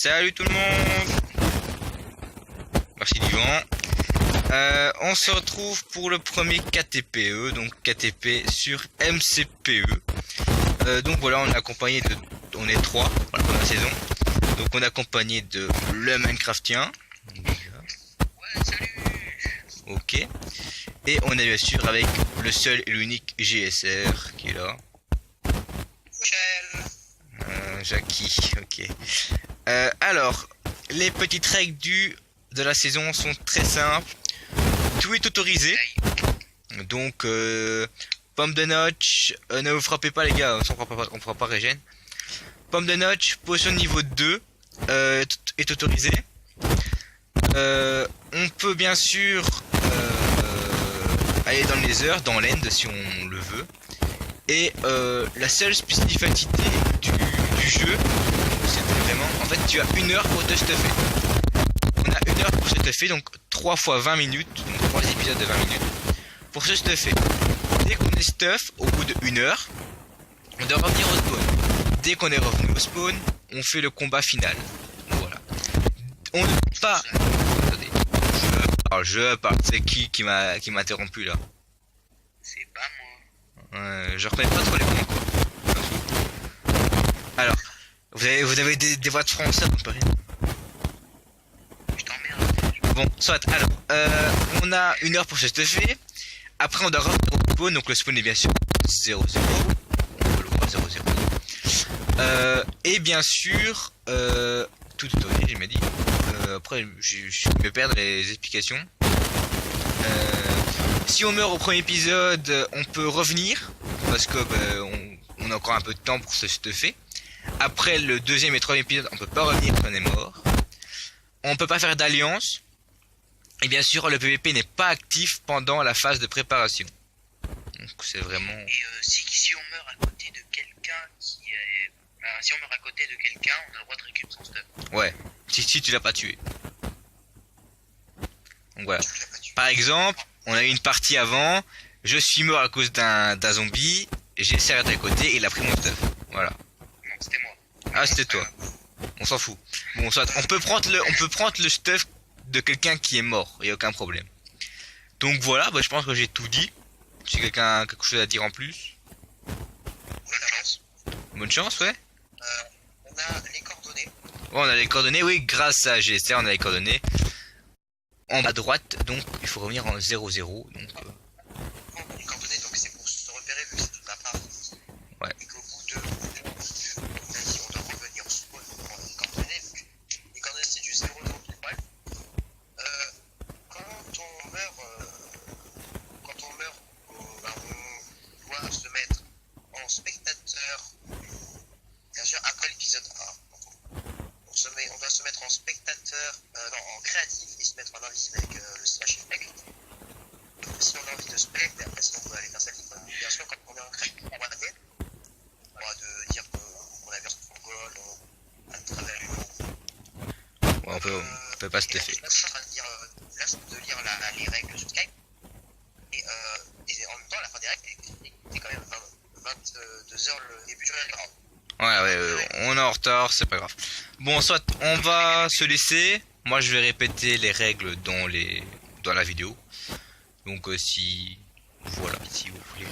Salut tout le monde. Merci Divan. On se retrouve pour le premier KTPE, donc KTP sur MCPE. Donc voilà, on est accompagné de... On est trois pour la première saison. Donc on est accompagné de le Minecraftien. Ouais, salut. Ok. Et on est bien sûr avec le seul et l'unique GSR qui est là. Michel. Jackie, ok. Alors, les petites règles de la saison sont très simples. Tout est autorisé. Donc, pomme de notch, ne vous frappez pas les gars, on fera pas régène. Pomme de notch, potion niveau 2 est autorisé. On peut bien sûr aller dans le nether, dans l'end si on le veut. Et la seule spécificité du jeu, c'est vraiment, en fait tu as 1 heure pour te stuffer. On a 1 heure pour se stuffer, donc 3 fois 20 minutes, donc 3 épisodes de 20 minutes, pour se stuffer. Dès qu'on est stuff, au bout de 1 heure, on doit revenir au spawn. Dès qu'on est revenu au spawn, on fait le combat final. Voilà. On ne peut pas... Attendez. Je parle. C'est qui m'a interrompu là? C'est pas moi. Je reconnais pas trop les points quoi. Alors, vous avez des voix de français, vous paraît. Je t'emmerde. Bon, soit, alors, on a 1 heure pour se stuffer. Après, on doit revenir au spawn, donc le spawn est bien sûr 0-0. On peut le voir 0-0. Et bien sûr, tout autorisé, j'ai bien dit. Après, je me perds les explications. Si on meurt au premier épisode, on peut revenir. Parce que on a encore un peu de temps pour se stuffer. Après le deuxième et troisième épisode, on peut pas revenir quand on est mort. On peut pas faire d'alliance. Et bien sûr, le PVP n'est pas actif pendant la phase de préparation. Donc c'est vraiment... Et si on meurt à côté de quelqu'un qui est... Enfin, si on meurt à côté de quelqu'un, on a le droit de récupérer son stuff. Ouais, si tu l'as pas tué. Donc voilà. Tu l'as pas tué. Par exemple, on a eu une partie avant, je suis mort à cause d'un zombie, j'ai serré à côté et il a pris mon stuff. Voilà. Non, c'était moi. Ah, c'était toi. On s'en fout. Bon, soit, on peut prendre le stuff de quelqu'un qui est mort, y a aucun problème. Donc voilà, je pense que j'ai tout dit. Si quelqu'un a quelque chose à dire en plus. Bonne chance. Bonne chance, ouais. On a les coordonnées. Bon, on a les coordonnées, oui, grâce à GSR, on a les coordonnées. En bas à droite, donc il faut revenir en 0-0. Donc, Les coordonnées, donc c'est pour se repérer vu que c'est toute la partie. Ouais. Et qu'au bout de... on doit revenir au spawn pour prendre les coordonnées. Les coordonnées, c'est du 0-0 tout poil. Quand on meurt, on doit se mettre en spectateur. Bien sûr, après l'épisode 1, on doit se mettre en spectateur, en créatif et se mettre en invisible avec le slash effect. Si on a envie de spect, et après si on peut aller faire ça, bien sûr, quand on est en créatif, on va dead. On va de dire qu'on a versé son goal à travers l'humour. ouais, on peut pas se stuffer. Là, je suis en train de lire les règles sur Skype. Et en même temps, à la fin des règles, c'est quand même 22 heures le début du round. Ouais, on est en retard, c'est pas grave. Bon, soit, on va se laisser. Moi, je vais répéter les règles dans la vidéo. Donc, si vous voulez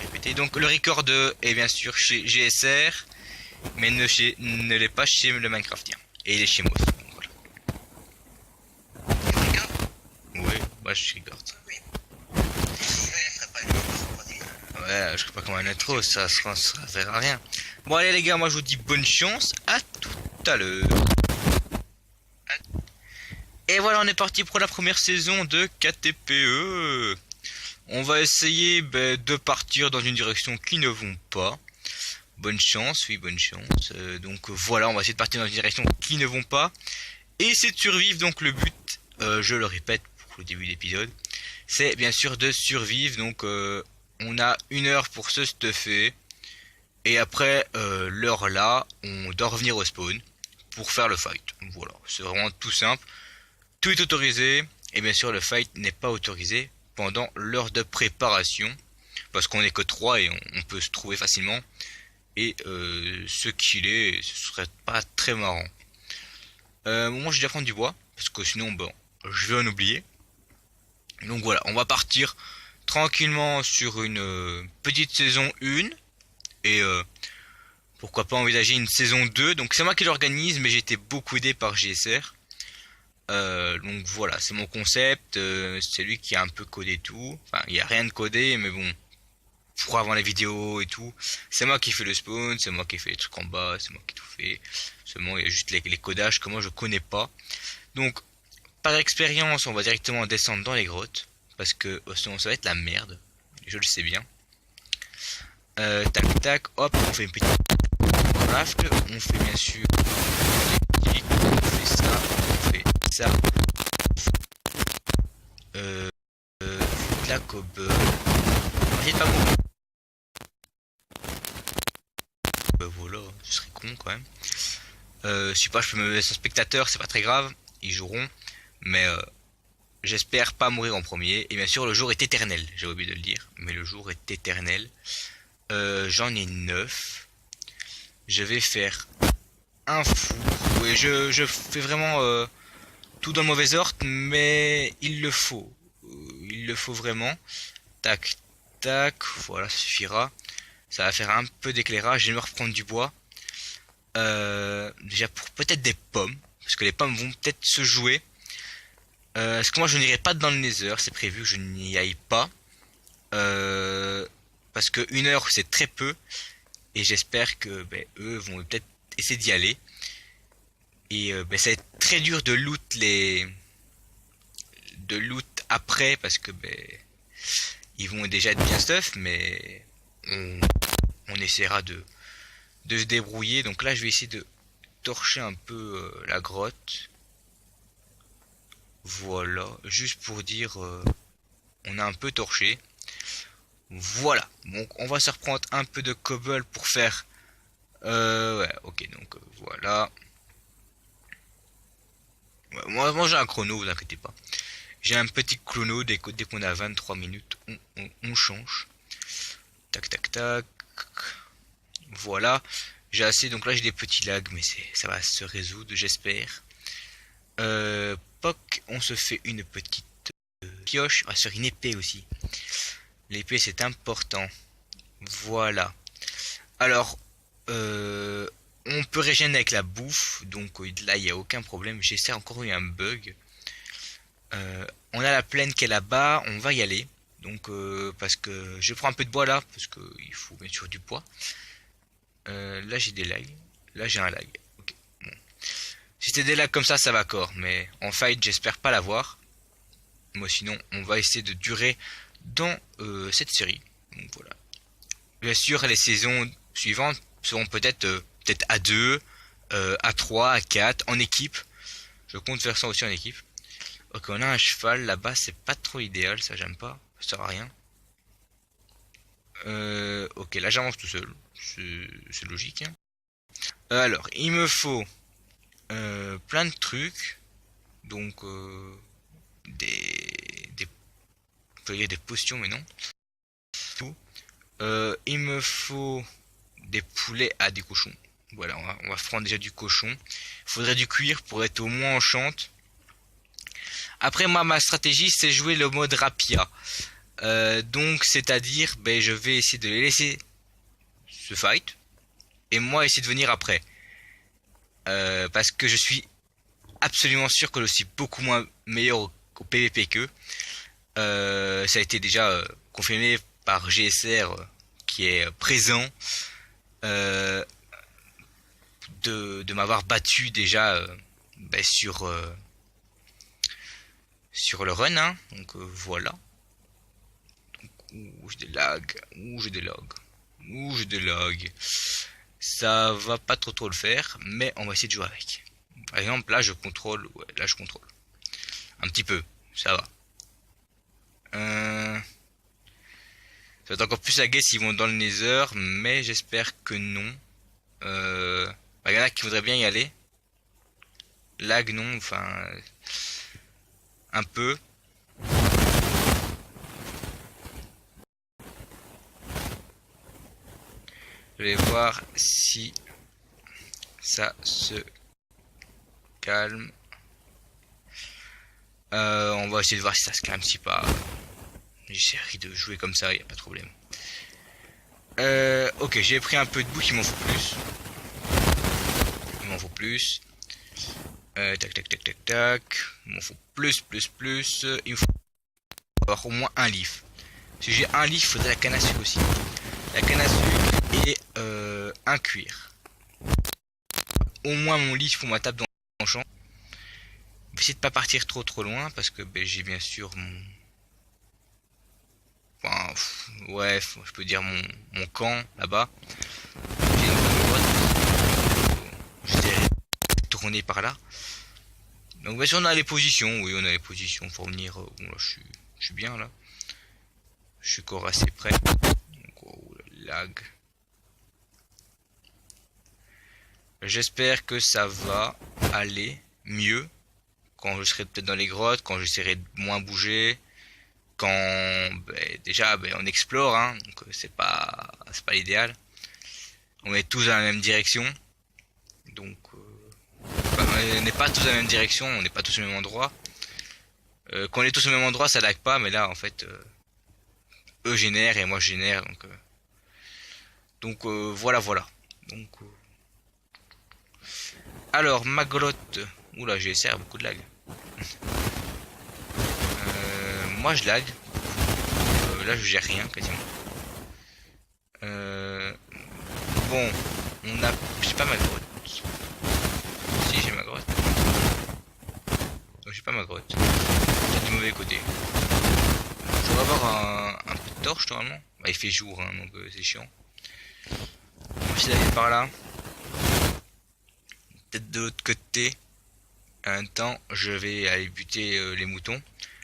répéter. Donc, le record est bien sûr chez GSR, mais ne l'est pas chez le Minecraftien. Et il est chez moi aussi. Donc, voilà. Oui, je regarde. Oui. Je ferai pas une Ouais, je sais pas comment un intro, ça verra rien. Bon allez les gars, moi je vous dis bonne chance, à tout à l'heure. Et voilà, on est parti pour la première saison de KTPE. On va essayer de partir dans une direction qui ne vont pas. Bonne chance, oui bonne chance. Donc voilà, on va essayer de partir dans une direction qui ne vont pas. Et c'est de survivre, donc le but, je le répète pour le début de l'épisode, c'est bien sûr de survivre. Donc on a 1 heure pour se stuffer. Et après l'heure là, on doit revenir au spawn pour faire le fight. Voilà, c'est vraiment tout simple. Tout est autorisé. Et bien sûr le fight n'est pas autorisé pendant l'heure de préparation. Parce qu'on est que 3 et on peut se trouver facilement. Et ce qu'il est, ce serait pas très marrant. Moi, je vais déjà prendre du bois, parce que sinon, bon, je vais en oublier. Donc voilà, on va partir tranquillement sur une petite saison 1 et pourquoi pas envisager une saison 2. Donc c'est moi qui l'organise, mais j'ai été beaucoup aidé par GSR. Donc voilà, c'est mon concept, c'est lui qui a un peu codé tout. Enfin, il y a rien de codé, mais bon, pour avant les vidéos et tout, c'est moi qui fais le spawn, c'est moi qui fais les trucs en bas, c'est moi qui tout fait. Seulement, il y a juste les codages que moi je connais pas. Donc, par expérience, on va directement descendre dans les grottes, parce que sinon ça va être la merde, je le sais bien. Tac tac, hop, on fait une petite raft, on fait bien sûr on fait ça, on fait ça, euh, de la cobble. J'ai pas mourir. Voilà, ce serait con quand même. Je sais pas, je peux me mettre en spectateur, c'est pas très grave, ils joueront, mais j'espère pas mourir en premier. Et bien sûr, le jour est éternel, j'ai oublié de le dire, mais le jour est éternel. J'en ai 9. Je vais faire un four. Oui, je fais vraiment tout dans le mauvais ordre, mais il le faut. Il le faut vraiment. Tac, tac, voilà, ça suffira. Ça va faire un peu d'éclairage. Je vais me reprendre du bois. Déjà pour peut-être des pommes, parce que les pommes vont peut-être se jouer. Parce que moi je n'irai pas dans le Nether, c'est prévu que je n'y aille pas. Parce que 1 heure c'est très peu. Et j'espère que eux vont peut-être essayer d'y aller. Et ça va être très dur de loot après parce que ils vont déjà être bien stuff, mais on essaiera de se débrouiller. Donc là je vais essayer de torcher un peu la grotte. Voilà, juste pour dire on a un peu torché. Voilà, donc on va se reprendre un peu de cobble pour faire ouais, ok, donc voilà. Ouais, moi j'ai un chrono, vous inquiétez pas. J'ai un petit chrono, dès qu'on a 23 minutes, on change. Tac tac tac. Voilà. J'ai assez, donc là j'ai des petits lags, mais ça va se résoudre, j'espère. Poc, on se fait une petite pioche. Ah, sur une épée aussi. L'épée c'est important. Voilà. Alors, on peut régénérer avec la bouffe, donc là il n'y a aucun problème. J'essaie encore eu un bug. On a la plaine qui est là-bas, on va y aller. Donc parce que je prends un peu de bois là, parce que il faut bien sûr du bois. Là j'ai des lags, là j'ai un lag. Ok. Bon. Si c'était des lags comme ça va encore, mais en fight j'espère pas l'avoir. Moi sinon on va essayer de durer dans cette série. Donc voilà. Bien sûr les saisons suivantes seront peut-être à 2, à 3, à 4, en équipe. Je compte faire ça aussi en équipe. Ok, on a un cheval là-bas, c'est pas trop idéal, ça j'aime pas, ça sert à rien. Ok, là j'avance tout seul, c'est logique. Hein. Alors, il me faut plein de trucs, donc des, on peut dire des potions, mais non. Tout. Il me faut des poulets à des cochons. Voilà, on va prendre déjà du cochon. Il faudrait du cuir pour être au moins enchante. Après moi ma stratégie c'est jouer le mode rapia. Donc c'est-à-dire je vais essayer de les laisser se fight et moi essayer de venir après. Parce que je suis absolument sûr que je suis beaucoup moins meilleur au PVP qu'eux. Ça a été déjà confirmé par GSR qui est présent euh, de m'avoir battu déjà sur le run. Hein. Donc voilà. Ouh, j'ai des lags. Ouh, j'ai des lags. Ouh, j'ai des lags. Ça va pas trop le faire, mais on va essayer de jouer avec. Par exemple, là je contrôle. Ouais, là je contrôle. Un petit peu, ça va. Ça va être encore plus lagué s'ils vont dans le Nether, mais j'espère que non. Il y en a qui voudraient bien y aller. Lag non, enfin un peu. Je vais voir si ça se calme. On va essayer de voir si ça se calme, si pas. J'essaierai de jouer comme ça, y a pas de problème. Ok, j'ai pris un peu de bouffe, il m'en faut plus. Il m'en faut plus. Tac, tac, tac, tac, tac. Il m'en faut plus. Il me faut avoir au moins un livre. Si j'ai un livre, il faudrait la canne à sucre aussi. La canne à sucre et un cuir. Au moins mon livre pour ma table dans le champ. Je vais essayer de pas partir trop loin parce que ben, j'ai bien sûr mon... Enfin, ouais, je peux dire mon camp là-bas. Je vais tourner par là. Donc bien sûr on a les positions, oui on a les positions pour venir. Bon là je suis bien là. Je suis encore assez près. Donc, oh, lag. J'espère que ça va aller mieux quand je serai peut-être dans les grottes, quand j'essaierai de moins bouger, quand déjà on explore, hein, donc c'est pas l'idéal. On est tous dans la même direction, donc on n'est pas tous dans la même direction, on n'est pas tous au même endroit. Quand on est tous au même endroit, ça lag pas, mais là en fait, eux génèrent et moi je génère, donc voilà. Donc alors ma grotte, oula j'ai essayé beaucoup de lag. Moi je lag. Là je gère rien quasiment. Bon, on a... J'ai pas ma grotte. Si j'ai ma grotte. Non, j'ai pas ma grotte. C'est du mauvais côté. Je devrais avoir un peu de torche normalement. Bah, il fait jour hein, donc c'est chiant. On va essayer d'aller par là. Peut-être de l'autre côté. En même temps, je vais aller buter les moutons.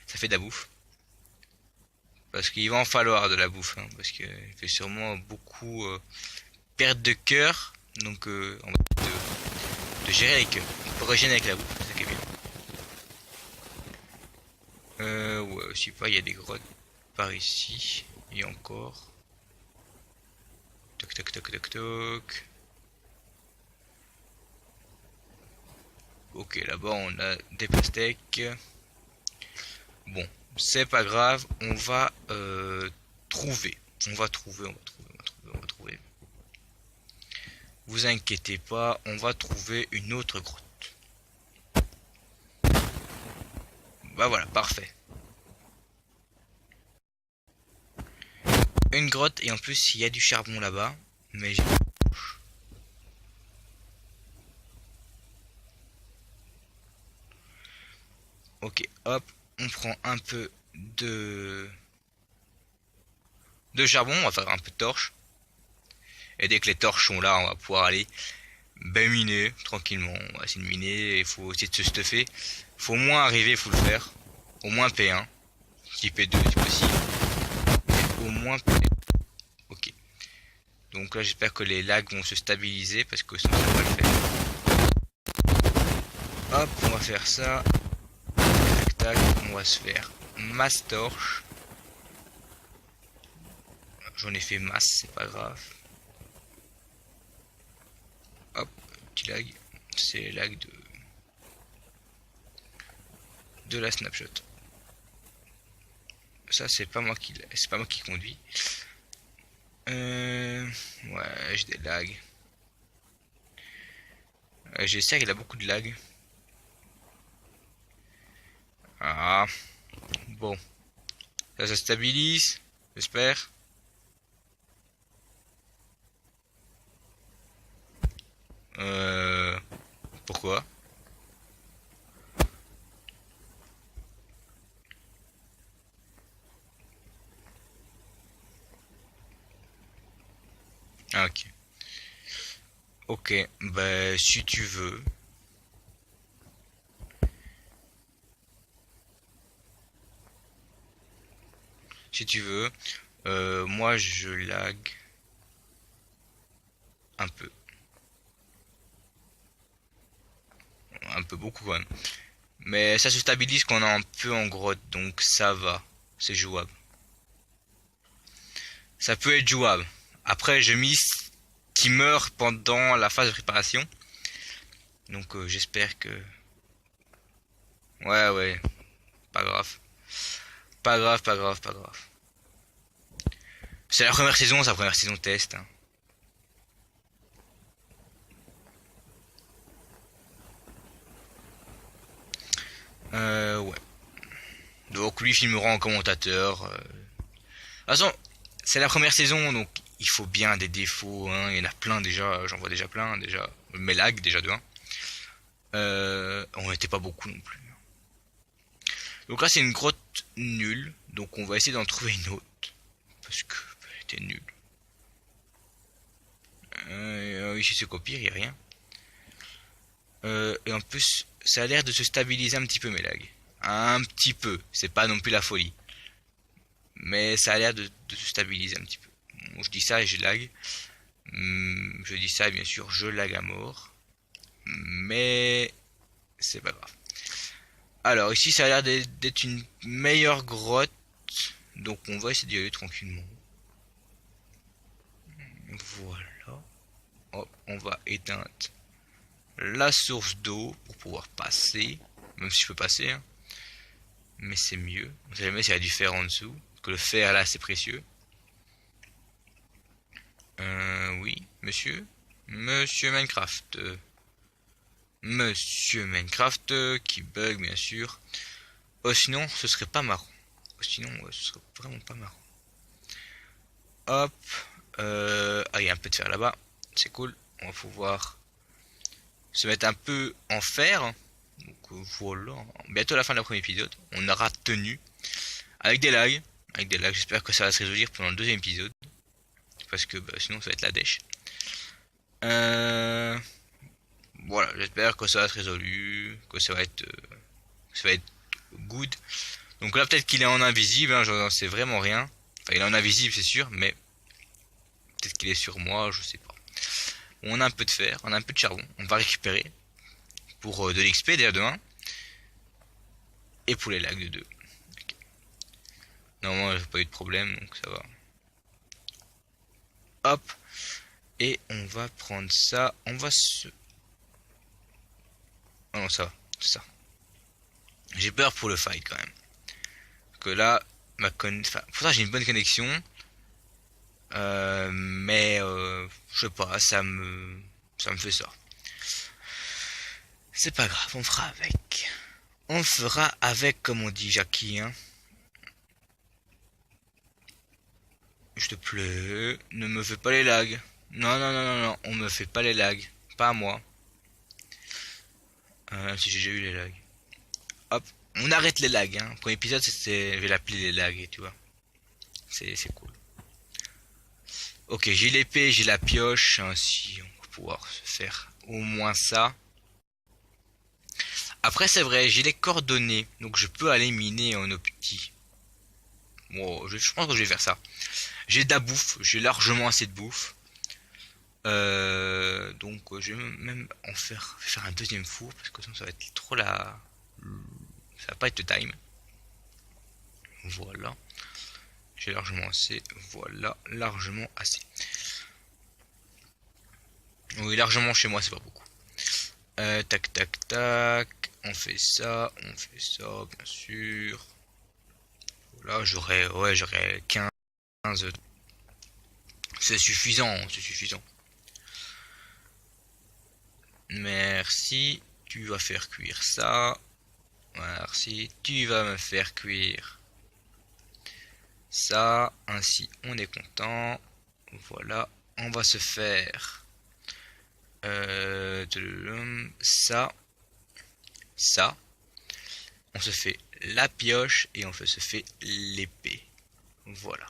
Ça fait de la bouffe. Parce qu'il va en falloir de la bouffe. Hein, parce qu'il fait sûrement beaucoup perte de cœur. Donc on va essayer de gérer avec eux. Pour régénérer avec la bouffe. C'est ça qui est bien. Ouais, aussi pas, il y a des grottes par ici. Et encore. Toc toc toc toc toc. Ok, là-bas on a des pastèques. Bon, c'est pas grave, on va trouver. On va trouver. Vous inquiétez pas, on va trouver une autre grotte. Bah voilà, parfait. Une grotte et en plus il y a du charbon là-bas, mais j'ai... Ok, hop, on prend un peu de charbon, on va faire un peu de torche. Et dès que les torches sont là, on va pouvoir aller miner tranquillement. On va essayer de miner, il faut essayer de se stuffer. Faut au moins arriver, il faut le faire. Au moins P1, si P2 si possible. Mais au moins P1. Ok. Donc là j'espère que les lags vont se stabiliser parce que sinon ça va le faire. Hop, on va faire ça. Tac tac, on va se faire masse torche. J'en ai fait masse, c'est pas grave. Hop, petit lag. C'est lag de la snapshot. Ça c'est pas moi qui conduis. Ouais, j'ai des lags. J'essaie, il a beaucoup de lag. Ah, bon. Ça se stabilise, j'espère. Pourquoi? Ah, ok. Ok, bah si tu veux. Si tu veux. Moi je lag un peu. Un peu beaucoup quand même. Mais ça se stabilise quand on est un peu en grotte, donc ça va. C'est jouable. Ça peut être jouable. Après, je mise qui meurt pendant la phase de préparation. Donc j'espère que Ouais, ouais. Pas grave. Pas grave, pas grave, pas grave. C'est la première saison test, hein. Ouais. Donc lui filmera en commentateur. De toute façon, c'est la première saison, donc il faut bien des défauts, hein. Il y en a plein déjà, j'en vois déjà plein, déjà. Mes lags, déjà de un. On n'était pas beaucoup non plus. Donc là, c'est une grotte nulle, donc on va essayer d'en trouver une autre. Parce que elle était nulle. Ici c'est copié, il n'y a rien. Et en plus, ça a l'air de se stabiliser un petit peu mes lags. Un petit peu, c'est pas non plus la folie. Mais ça a l'air de se stabiliser un petit peu. Bon, je dis ça et je lag. Je dis ça et bien sûr je lag à mort. Mais c'est pas grave. Alors ici ça a l'air d'être une meilleure grotte. Donc on va essayer d'y aller tranquillement. Voilà. Hop, on va éteindre la source d'eau pour pouvoir passer. Même si je peux passer, hein. Mais c'est mieux. On sait jamais s'il y a du fer en dessous. Parce que le fer là c'est précieux. Oui, monsieur. Monsieur Minecraft. Monsieur Minecraft qui bug bien sûr. Oh sinon ce serait pas marrant. Oh, sinon ouais, ce serait vraiment pas marrant. Hop. Ah il y a un peu de fer là-bas. C'est cool. On va pouvoir se mettre un peu en fer. Donc voilà. Bientôt la fin de la premier épisode. On aura tenu. Avec des lags. Avec des lags. J'espère que ça va se résoudre pendant le deuxième épisode. Parce que bah, sinon ça va être la dèche. Voilà, j'espère que ça va être résolu. Que ça va être good. Donc là peut-être qu'il est en invisible. Hein, j'en sais vraiment rien. Enfin il est en invisible c'est sûr. Mais peut-être qu'il est sur moi. Je sais pas. On a un peu de fer. On a un peu de charbon. On va récupérer. Pour de l'XP d'ailleurs de 1. Et pour les lags de 2. Okay. Normalement j'ai pas eu de problème. Donc ça va. Hop. Et on va prendre ça. On va se... Oh non, ça va. C'est ça. J'ai peur pour le fight quand même. Parce que là, enfin, pour ça j'ai une bonne connexion. Mais je sais pas, ça me fait ça. C'est pas grave, on fera avec. On fera avec comme on dit Jackie, hein. Je te plaît, ne me fais pas les lags. Non, non, non, non, non, on me fait pas les lags. Pas à moi. Si j'ai déjà eu les lags. Hop, on arrête les lags, hein. Premier épisode, c'était, je vais l'appeler les lags, tu vois. C'est cool. Ok, j'ai l'épée, j'ai la pioche, ainsi on va pouvoir se faire au moins ça. Après, c'est vrai, j'ai les coordonnées, donc je peux aller miner en opti. Bon, je pense que je vais faire ça. J'ai de la bouffe, j'ai largement assez de bouffe. Donc je vais même en faire un deuxième four parce que sinon ça va être trop la... Ça va pas être le time. Voilà. J'ai largement assez. Voilà, largement assez. Oui, largement chez moi, c'est pas beaucoup. Tac, tac, tac. On fait ça, bien sûr. Voilà, j'aurais 15. C'est suffisant, c'est suffisant. Merci, tu vas faire cuire ça. Merci, tu vas me faire cuire ça. Ainsi, on est content. Voilà, on va se faire ça. Ça. On se fait la pioche et on se fait l'épée. Voilà.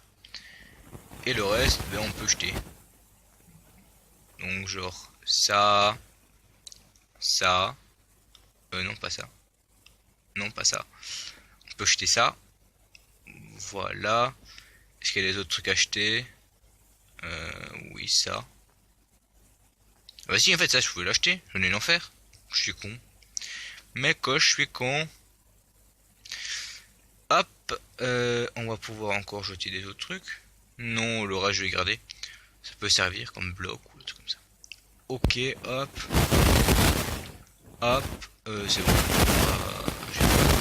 Et le reste, ben, on peut jeter. Donc genre ça. Ça. Non, pas ça. Non, pas ça. On peut jeter ça. Voilà. Est-ce qu'il y a des autres trucs à acheter? Oui, ça. Bah si, en fait, ça, je pouvais l'acheter. J'en ai l'enfer. Je suis con. Mais que je suis con. Hop. On va pouvoir encore jeter des autres trucs. Non, le reste, je vais garder. Ça peut servir comme bloc ou des trucs comme ça. Ok, hop. Hop. C'est bon.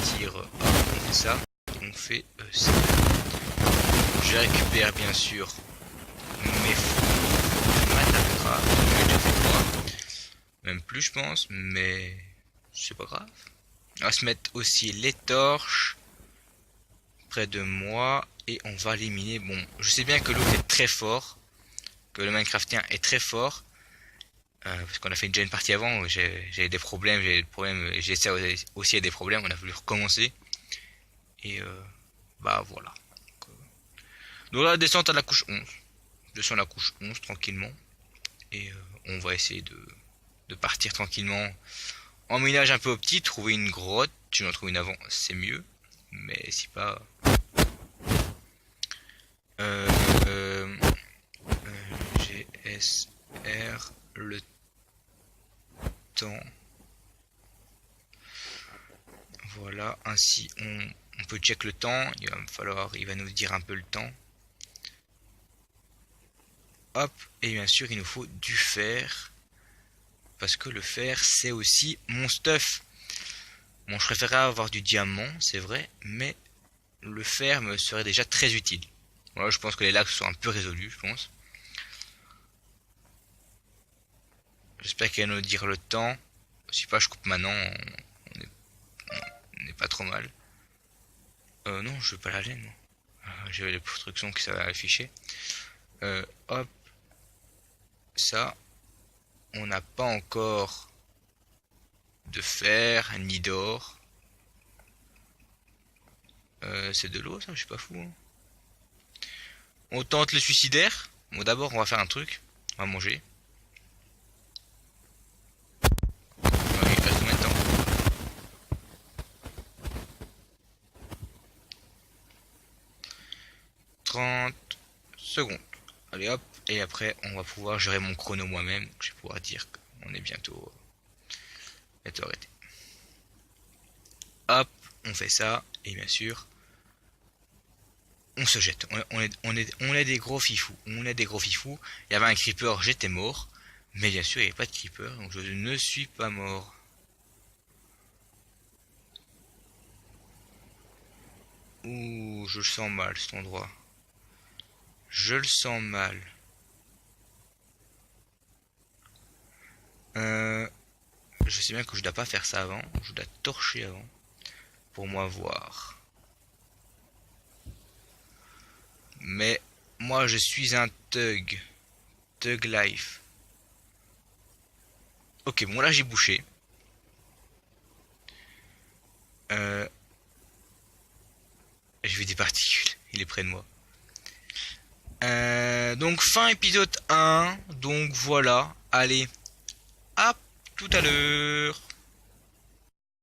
partir. On fait ça. On fait ça. Je récupère bien sûr mes fous, ma table grave. J'ai déjà fait 3. Même plus je pense, mais c'est pas grave. On va se mettre aussi les torches près de moi et on va l'éliminer. Bon, je sais bien que l'autre est très fort, que le Minecraftien est très fort. Parce qu'on a fait déjà une partie avant, j'ai des problèmes, j'ai ça aussi des problèmes, on a voulu recommencer. Et bah voilà. Donc là, descente à la couche 11. Descend à la couche 11 tranquillement. Et on va essayer de partir tranquillement en minage un peu au petit, trouver une grotte. Si j'en trouve une avant, c'est mieux. Mais si pas... GSR le temps. Voilà, ainsi on peut check le temps. Il va nous dire un peu le temps. Hop, et bien sûr il nous faut du fer. Parce que le fer c'est aussi mon stuff. Bon, je préférerais avoir du diamant, c'est vrai, mais le fer me serait déjà très utile. Voilà, je pense que les lags sont un peu résolus, je pense. J'espère qu'elle va nous dire le temps. Si pas, je coupe maintenant. On n'est pas trop mal. Non, je veux pas la laine. J'avais les instructions qui s'avaient affiché. Hop. Ça. On n'a pas encore de fer ni d'or. C'est de l'eau, ça, je suis pas fou. Hein. On tente le suicidaire. Bon, d'abord, on va faire un truc. On va manger. Il reste combien de temps? 30 secondes. Allez hop. Et après, on va pouvoir gérer mon chrono moi-même. Donc, je vais pouvoir dire qu'on est bientôt arrêté. Hop, on fait ça. Et bien sûr, on se jette. On est des gros fifous. On est des gros fifous. Il y avait un creeper, j'étais mort. Mais bien sûr, il n'y avait pas de creeper. Donc je ne suis pas mort. Ouh, je le sens mal cet endroit. Je le sens mal. Je sais bien que je dois pas faire ça avant. Je dois torcher avant. Pour moi voir. Mais moi je suis un thug. Thug life. Ok, bon là j'ai bouché. Je vais des particules. Il est près de moi. Donc fin épisode 1. Donc voilà. Allez. À tout à l'heure.